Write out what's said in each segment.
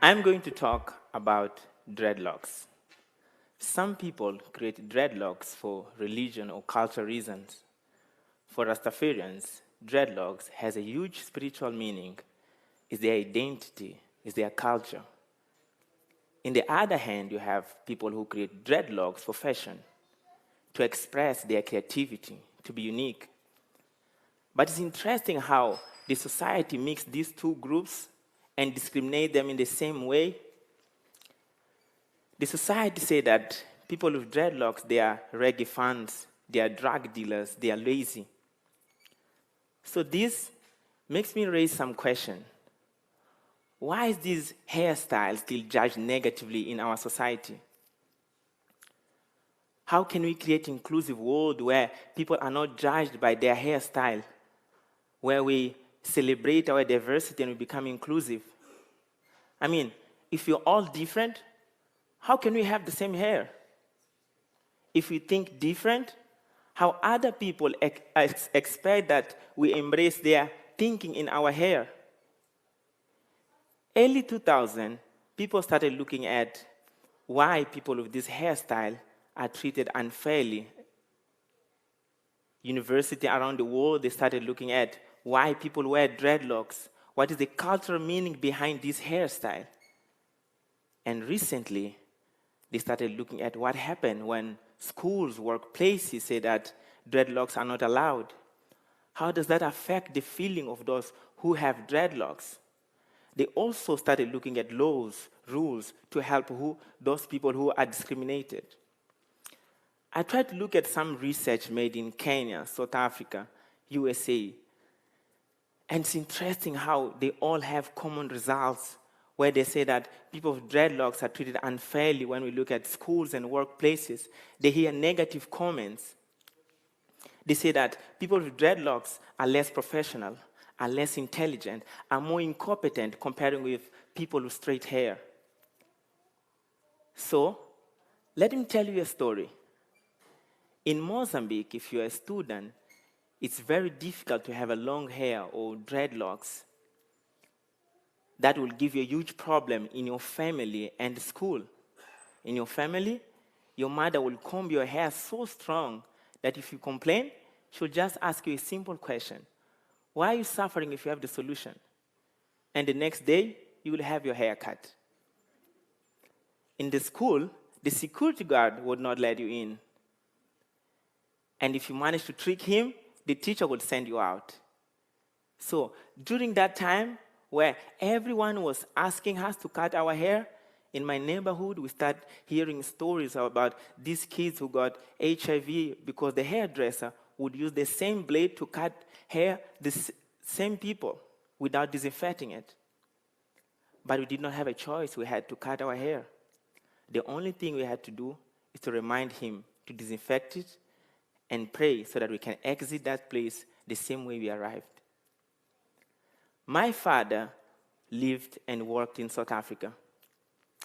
I'm going to talk about dreadlocks. Some people create dreadlocks for religion or cultural reasons. For Rastafarians, dreadlocks has a huge spiritual meaning. It's their identity, it's their culture. In the other hand, you have people who create dreadlocks for fashion, to express their creativity, to be unique. But it's interesting how the society mixes these two groups and discriminate them in the same way. The society say that people with dreadlocks, they are reggae fans, they are drug dealers, they are lazy. So this makes me raise some question. Why is this hairstyle still judged negatively in our society? How can we create an inclusive world where people are not judged by their hairstyle, where we celebrate our diversity and we become inclusive? I mean, if we're all different, how can we have the same hair? If we think different, how other people expect that we embrace their thinking in our hair? Early 2000, people started looking at why people with this hairstyle are treated unfairly. Universities around the world, they started looking at why people wear dreadlocks. What is the cultural meaning behind this hairstyle? And recently, they started looking at what happened when schools, workplaces say that dreadlocks are not allowed. How does that affect the feeling of those who have dreadlocks? They also started looking at laws, rules, to help those people who are discriminated. I tried to look at some research made in Kenya, South Africa, USA. And it's interesting how they all have common results, where they say that people with dreadlocks are treated unfairly when we look at schools and workplaces. They hear negative comments. They say that people with dreadlocks are less professional, are less intelligent, are more incompetent comparing with people with straight hair. So, let me tell you a story. In Mozambique, if you're a student, it's very difficult to have a long hair or dreadlocks. That will give you a huge problem in your family and school. In your family, your mother will comb your hair so strong that if you complain, she'll just ask you a simple question. Why are you suffering if you have the solution? And the next day, you will have your hair cut. In the school, the security guard would not let you in. And if you manage to trick him, the teacher would send you out. So during that time, where everyone was asking us to cut our hair, in my neighborhood, we started hearing stories about these kids who got HIV because the hairdresser would use the same blade to cut hair, the same people, without disinfecting it. But we did not have a choice. We had to cut our hair. The only thing we had to do is to remind him to disinfect it and pray so that we can exit that place the same way we arrived. My father lived and worked in South Africa.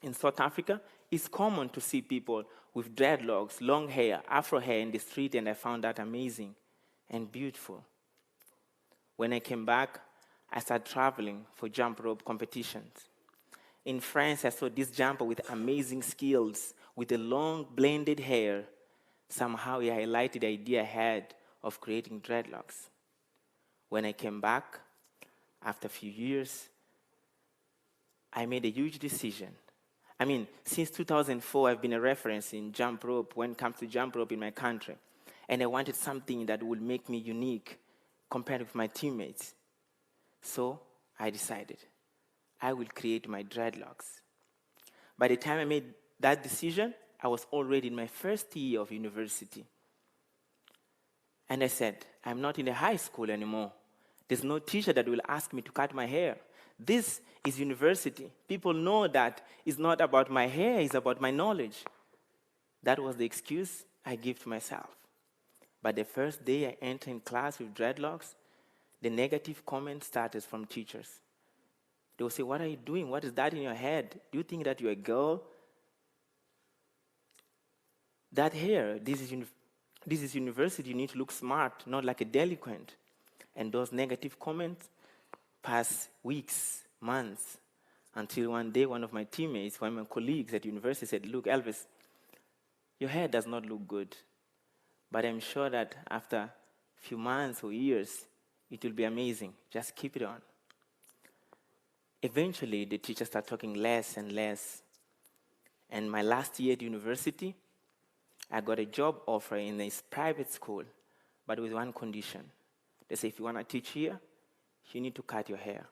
In South Africa, it's common to see people with dreadlocks, long hair, afro hair in the street, and I found that amazing and beautiful. When I came back, I started traveling for jump rope competitions. In France, I saw this jumper with amazing skills, with a long blended hair. Somehow he highlighted the idea I had of creating dreadlocks. When I came back, after a few years, I made a huge decision. I mean, since 2004, I've been a reference in jump rope when it comes to jump rope in my country. And I wanted something that would make me unique compared with my teammates. So I decided I will create my dreadlocks. By the time I made that decision, I was already in my first year of university. And I said, I'm not in a high school anymore. There's no teacher that will ask me to cut my hair. This is university. People know that it's not about my hair, it's about my knowledge. That was the excuse I gave to myself. But the first day I entered in class with dreadlocks, the negative comments started from teachers. They would say, what are you doing? What is that in your head? Do you think that you're a girl? That hair, this is university. You need to look smart, not like a delinquent. And those negative comments passed weeks, months, until one day one of my teammates, one of my colleagues at university said, "Look, Elvis, your hair does not look good, but I'm sure that after a few months or years, it will be amazing. Just keep it on." Eventually, the teacher started talking less and less. And my last year at university, I got a job offer in a private school, but with one condition. They say, if you want to teach here, you need to cut your hair.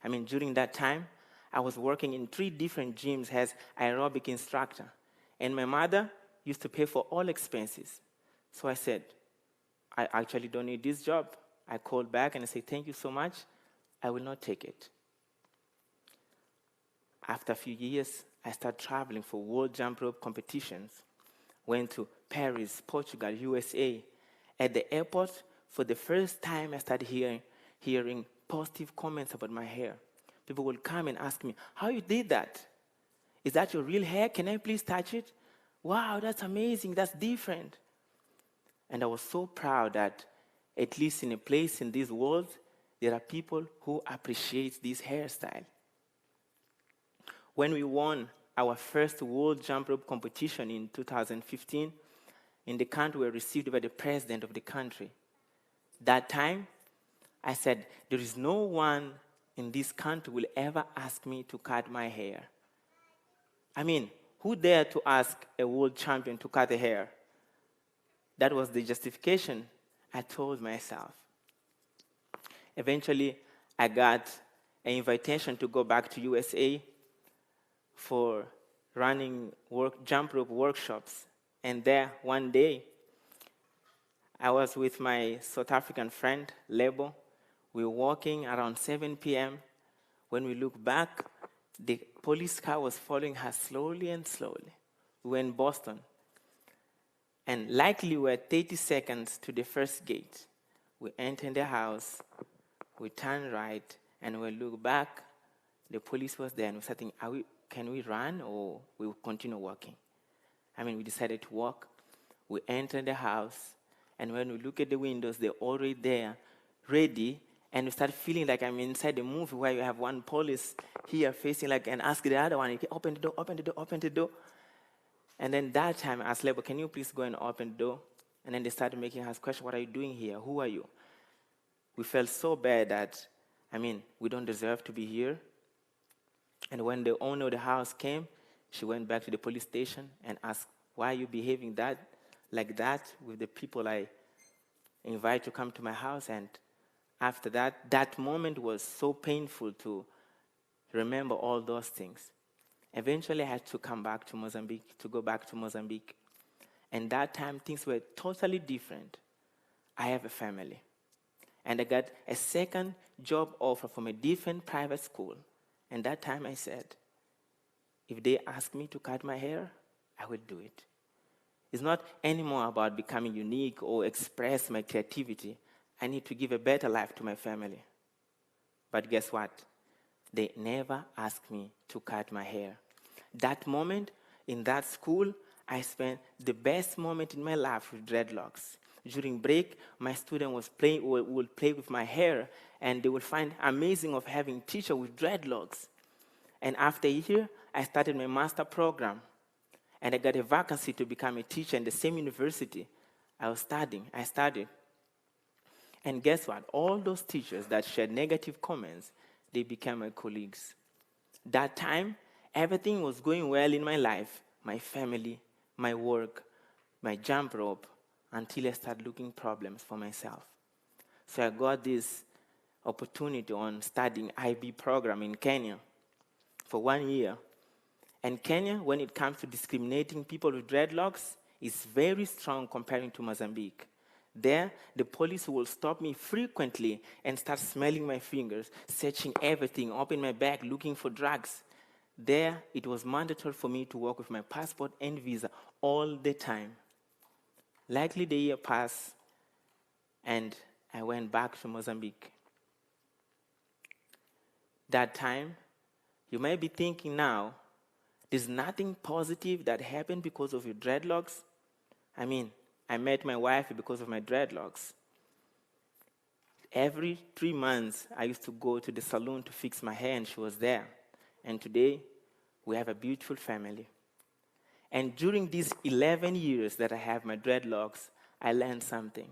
I mean, during that time, I was working in 3 different gyms as aerobic instructor. And my mother used to pay for all expenses. So I said, I actually don't need this job. I called back and I said, thank you so much. I will not take it. After a few years, I started traveling for world jump rope competitions. Went to Paris, Portugal, USA. At the airport, for the first time, I started hearing positive comments about my hair. People would come and ask me, how you did that? Is that your real hair? Can I please touch it? Wow, that's amazing. That's different. And I was so proud that at least in a place in this world, there are people who appreciate this hairstyle. When we won our first world jump rope competition in 2015, in the country, we were received by the president of the country. That time, I said, there is no one in this country will ever ask me to cut my hair. I mean, who dared to ask a world champion to cut the hair? That was the justification I told myself. Eventually, I got an invitation to go back to USA for running jump rope workshops. And there, one day, I was with my South African friend, Lebo. We were walking around 7 p.m. When we looked back, the police car was following her slowly and slowly. We were in Boston. And likely we were 30 seconds to the first gate. We entered the house, we turned right, and when we looked back, the police was there, and we started thinking, can we run or we will continue walking? I mean, we decided to walk. We entered the house, and when we look at the windows, they're already there, ready, and we start feeling like I'm inside a movie where you have one police here facing and ask the other one, open the door, open the door, open the door. And then that time I asked Lebo, can you please go and open the door? And then they started making us question, what are you doing here? Who are you? We felt so bad that, we don't deserve to be here. And when the owner of the house came, she went back to the police station and asked, why are you behaving like that with the people I invite to come to my house? And after that moment was so painful to remember all those things. Eventually, I had to go back to Mozambique. And that time, things were totally different. I have a family. And I got a second job offer from a different private school. And that time I said, if they ask me to cut my hair, I will do it. It's not anymore about becoming unique or express my creativity. I need to give a better life to my family. But guess what? They never asked me to cut my hair. That moment in that school, I spent the best moment in my life with dreadlocks. During break, my student would play with my hair, and they would find amazing of having a teacher with dreadlocks. And after a year, I started my master program, and I got a vacancy to become a teacher in the same university I studied. And guess what? All those teachers that shared negative comments, they became my colleagues. That time, everything was going well in my life, my family, my work, my jump rope, until I started looking problems for myself. So I got this opportunity on studying IB program in Kenya for 1 year. And Kenya, when it comes to discriminating people with dreadlocks, is very strong comparing to Mozambique. There, the police will stop me frequently and start smelling my fingers, searching everything, open my bag, looking for drugs. There, it was mandatory for me to work with my passport and visa all the time. Likely the year passed, and I went back to Mozambique. That time, you might be thinking now, there's nothing positive that happened because of your dreadlocks. I met my wife because of my dreadlocks. Every 3 months, I used to go to the salon to fix my hair, and she was there. And today, we have a beautiful family. And during these 11 years that I have my dreadlocks, I learned something.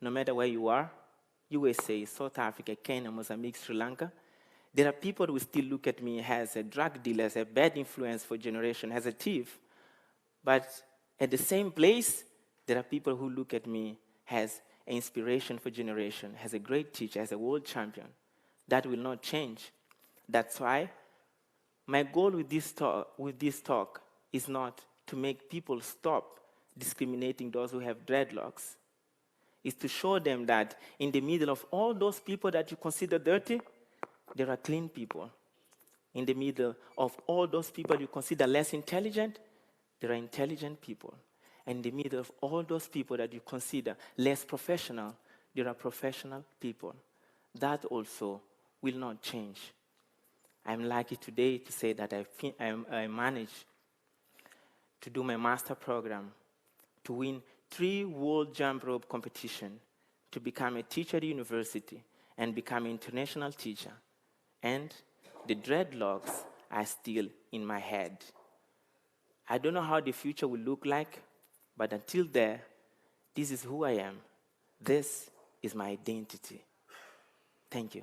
No matter where you are, USA, South Africa, Kenya, Mozambique, Sri Lanka, there are people who still look at me as a drug dealer, as a bad influence for generation, as a thief. But at the same place, there are people who look at me as an inspiration for generation, as a great teacher, as a world champion. That will not change. That's why my goal with this talk is not to make people stop discriminating those who have dreadlocks. It's to show them that in the middle of all those people that you consider dirty, there are clean people. In the middle of all those people you consider less intelligent, there are intelligent people. And in the middle of all those people that you consider less professional, there are professional people. That also will not change. I'm lucky today to say that I managed to do my master program, to win 3 world jump rope competitions, to become a teacher at university, and become an international teacher. And the dreadlocks are still in my head. I don't know how the future will look like, but until there, this is who I am. This is my identity. Thank you.